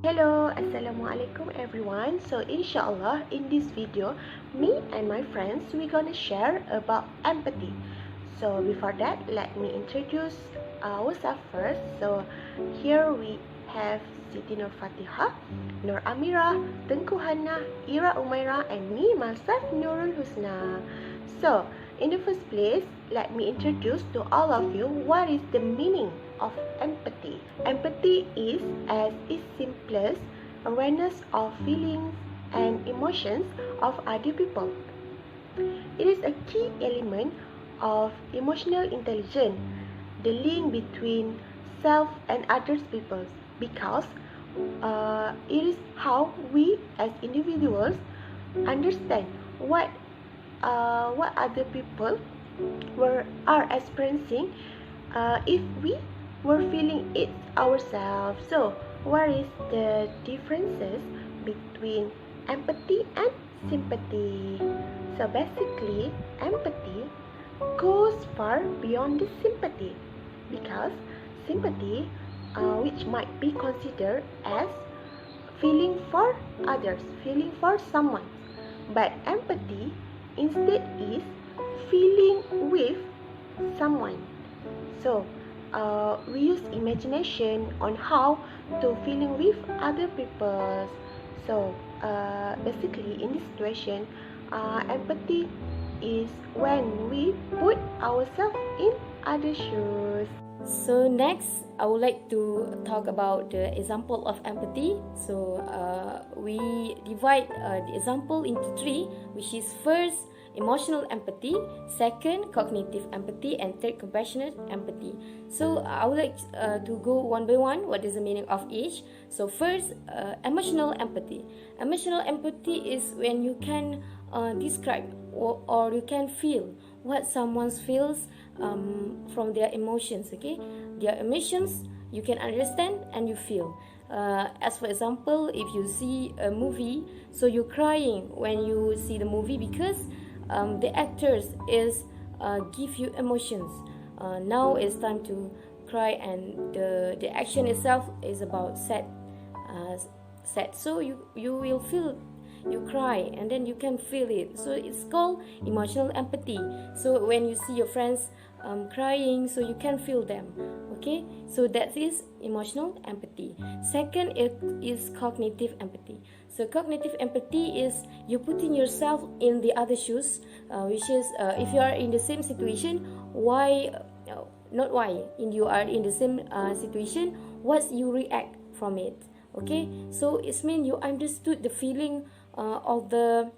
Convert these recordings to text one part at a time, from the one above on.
Hello, Assalamualaikum everyone. So inshallah in this video, me and my friends we're gonna share about empathy. So before that, let me introduce ourselves first. So here we have Siti Nur Fatihah, Nur Amira, Tengku Hana, Ira Umaira, and me myself Nurul Husna. So in the first place, let me introduce to all of you what is the meaning of empathy. Empathy is as its simplest awareness of feelings and emotions of other people. It is a key element of emotional intelligence, the link between self and others people, because it is how we as individuals understand what other people are experiencing if we were feeling it ourselves. So what is the differences between empathy and sympathy? So basically empathy goes far beyond the sympathy, because sympathy which might be considered as feeling for others, feeling for someone, but empathy instead is feeling with someone. So we use imagination on how to feeling with other people. So basically in this situation, empathy is when we put ourselves in other shoes. So next, I would like to talk about the example of empathy. So we divide the example into three, which is first, emotional empathy, second, cognitive empathy, and third, compassionate empathy. So I would like to go one by one. What is the meaning of each? So first, emotional empathy. Emotional empathy is when you can describe or you can feel what someone feels from their emotions. Okay, their emotions you can understand and you feel. As for example, if you see a movie, so you're crying when you see the movie because the actors is give you emotions. Now it's time to cry, and the action itself is about sad. So you will feel, you cry and then you can feel it, so it's called emotional empathy. So when you see your friends crying, so you can feel them. Okay, so that is emotional empathy. Second, it is cognitive empathy. So cognitive empathy is you putting yourself in the other shoes, which is if you are in the same situation, why not why in you are in the same situation, what you react from it. Okay, so it means you understood the feeling of the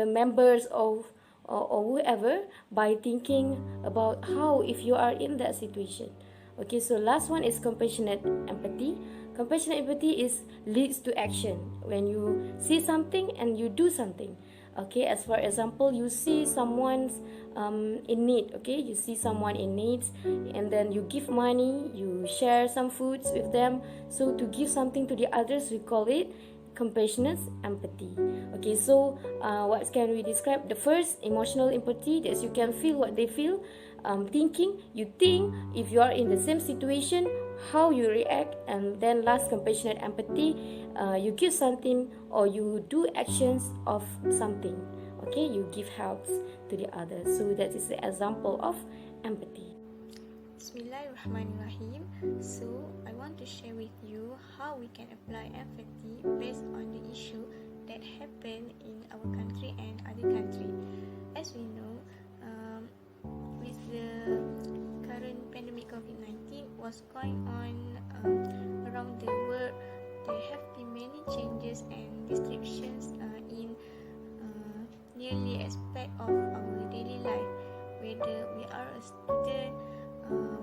members of or whoever by thinking about how if you are in that situation. Okay, so last one is compassionate empathy. Compassionate empathy is leads to action when you see something and you do something. Okay, as for example, you see someone's in need. Okay, you see someone in needs, and then you give money, you share some foods with them. So to give something to the others, we call it compassionate empathy. Okay, so what can we describe? The first, emotional empathy, that you can feel what they feel. Thinking, you think if you are in the same situation, how you react. And then last, compassionate empathy, you give something or you do actions of something. Okay, you give helps to the others. So that is the example of empathy. Bismillahirrahmanirrahim. So I want to share with you how we can apply empathy based on the issue that happened in our country and other country. As we know, with the current pandemic COVID-19 was going on around the world, there have been many changes and disruptions in nearly aspect of our daily life. Whether we are a student,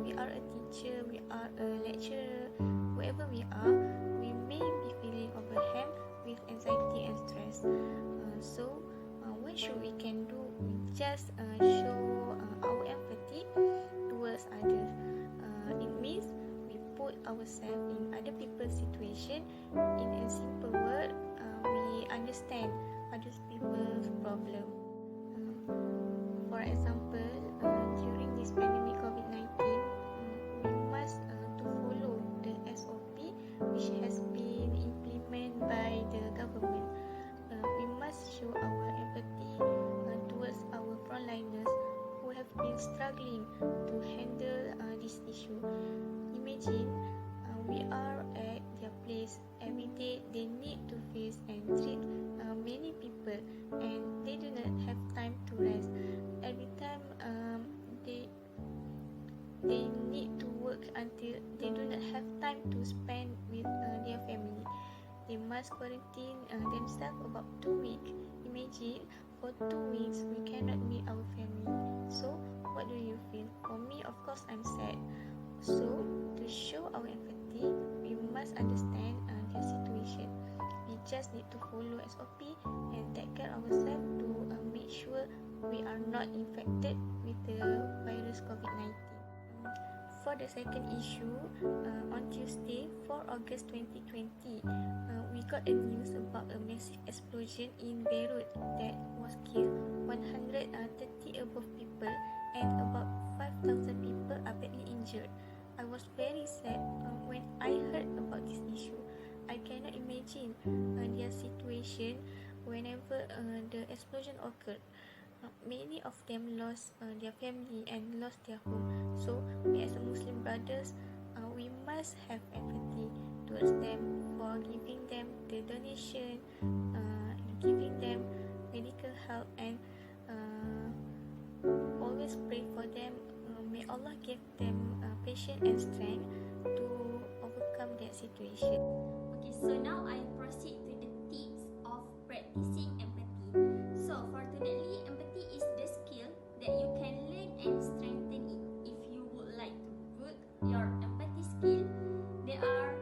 we are a teacher, we are a lecturer, wherever we are, we may be feeling overwhelmed with anxiety and stress. So what should we can do? We just show our empathy towards others. It means we put ourselves in other people's situation. In a simple word, we understand other people's problem. For example, during this pandemic COVID-19, we must to follow the SOP which has been implemented struggling to handle this issue. Imagine we are at their place every day. They need to face and treat many people, and they do not have time to rest. Every time they need to work until they do not have time to spend with their family. They must quarantine themselves about 2 weeks. Imagine for 2 weeks we cannot meet our family. So what do you feel? For me, of course, I'm sad. So to show our empathy, we must understand their situation. We just need to follow SOP and take care of ourselves to make sure we are not infected with the virus COVID-19. For the second issue, on Tuesday, 4 August 2020, we got a news about a massive explosion in Beirut that was killed 130 above people and about 5,000 people are badly injured. I was very sad when I heard about this issue. I cannot imagine their situation whenever the explosion occurred. Many of them lost their family and lost their home. So, we as a Muslim brothers, we must have empathy towards them for giving them the donation, giving them medical help, and always pray for them. May Allah give them patience and strength to overcome that situation. Okay, so now I proceed to the tips of practicing empathy. So for todayly, empathy is the skill that you can learn and strengthen it. If you would like to build your empathy skill, there are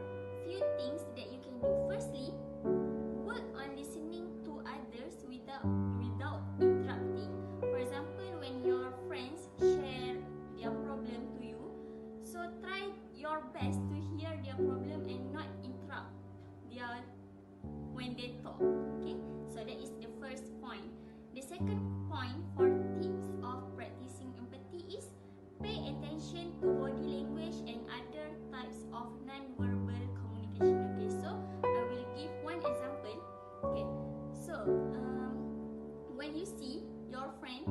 few things that you can do. Firstly, work on listening to others without interrupting. For example, when your friends share their problem to you, so try your best to hear their problem and not interrupt their when they talk. Okay, so that is the first point. The second point for tips of practicing empathy is pay attention to body language and other types of non-verbal communication. Okay, so I will give one example. Okay, so when you see your friend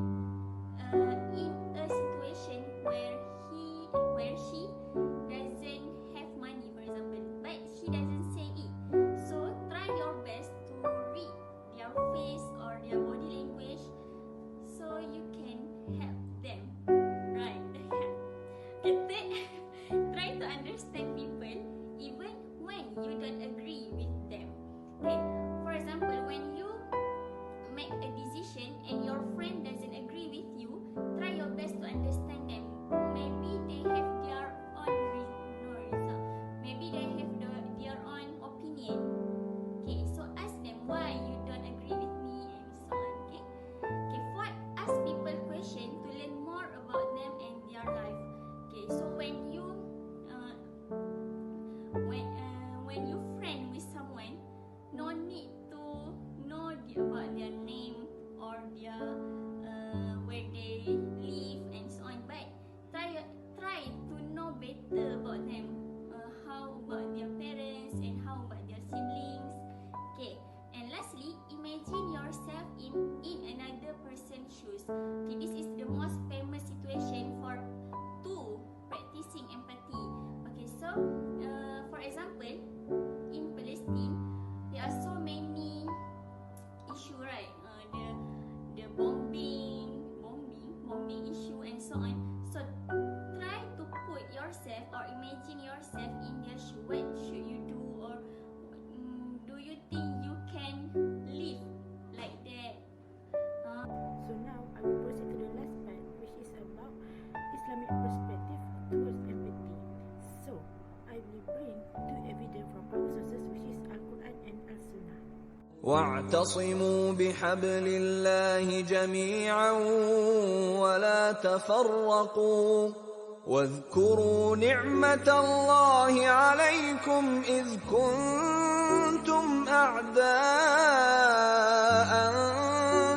in a situation where she doesn't have money, for example, but she doesn't say it, so try your best to read their face or their body language so you can help them, right? Okay, try to understand people even when you don't agree with them. Okay, for example, when you make a decision and your friend doesn't agree with you, try your best to understand them. Maybe they have their own reason. Maybe they have their own opinion. Okay, so ask them why you don't agree with me and so on. Okay, ask people question to learn more about them and their life. Okay, so when you friend with someone, no need to know about their name or their where they live and so on, but try to know better about them, how about their parents and how about their siblings. Okay, and lastly, imagine yourself in another person's shoes. Okay, this is the most famous situation for practicing empathy. Okay, so for example, in Palestine, there are so many issues, right? The bombing issue and so on. So try to put yourself or imagine yourself in their shoe. What should you do, or do you think you can live like that? So now I will proceed to the last part, which is about Islamic perspective towards empathy. So I will bring two evidence from our sources, which is Al-Quran and Al-Sunnah. واعتصموا بحبل الله جميعا ولا تفرقوا واذكروا نعمة الله عليكم إذ كنتم أعداء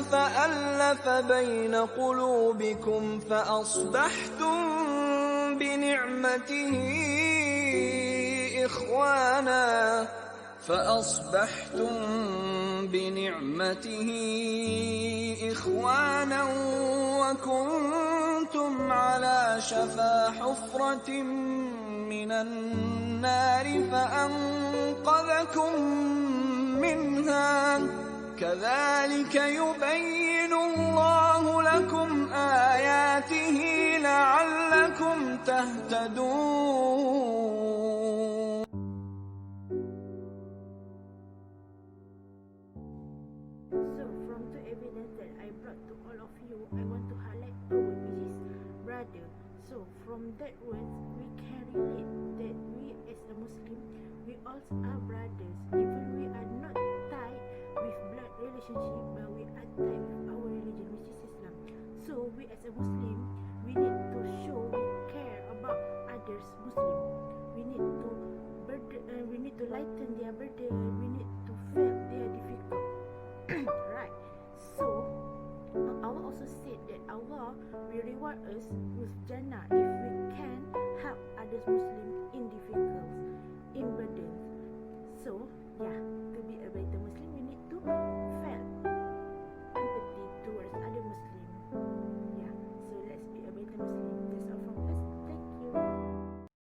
فألف بين قلوبكم فأصبحتم بنعمته إخوانا وكنتم على شفا حفرة من النار فأنقذكم منها كذلك يبين الله لكم آياته لعلكم تهتدون. So from the evidence that I brought to all of you, I want to highlight a word which is brother. So from that word we can relate that we as a Muslim, we all are brothers. Even we are not tied with blood relationship, but we are tied with our religion, which is Islam. So we as a Muslim, we need to show we care about others Muslim. We need to lighten their burden. We need to feel their difficult. Right. So Allah also said that Allah will reward us with Jannah if we can help others Muslim in difficulties, in burdens. So yeah.